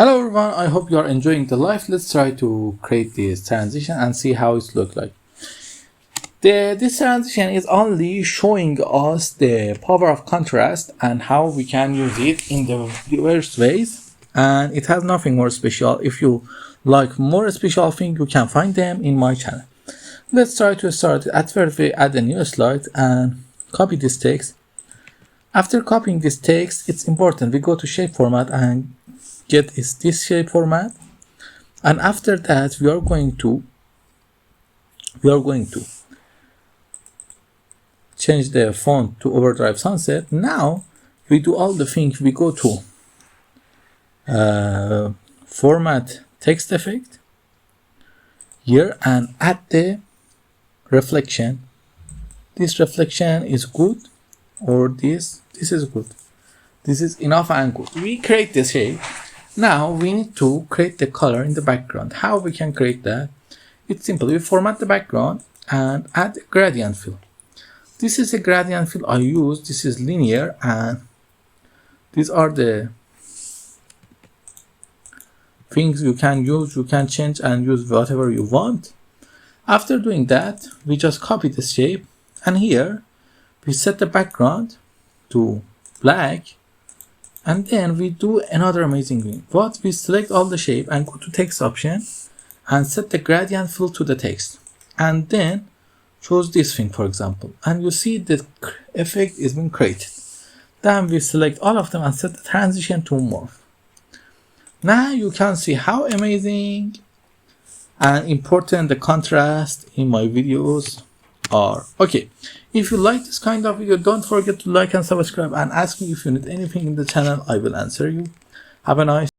Hello everyone, I hope you are enjoying the life. Let's try to create this transition and see how it looks like. This transition is only showing us the power of contrast and how we can use it in the diverse ways, and it has nothing more special. If you like more special things, you can find them in my channel. Let's try to start. At first we add a new slide and copy this text. After copying this text, it's important we go to shape format and get this shape format, and after that we are going to change the font to Overdrive Sunset. Now we do all the things. We go to format text effect here and add the reflection. This reflection is good, or this is good. This is enough and good. We create the shape. Now we need to create the color in the background. How we can create that? It's simple. We format the background and add a gradient fill. This is a gradient fill I use. This is linear, and these are the things you can use. You can change and use whatever you want. After doing that, we just copy the shape, and here we set the background to black. And then we do another amazing thing. We select all the shape and go to text option and set the gradient fill to the text, and then choose this thing, for example, and you see the effect is being created. Then we select all of them and set the transition to morph. Now you can see how amazing and important the contrast in my videos are. Okay, if you like this kind of video, don't forget to like and subscribe, and ask me if you need anything in the channel. I will answer you. Have a nice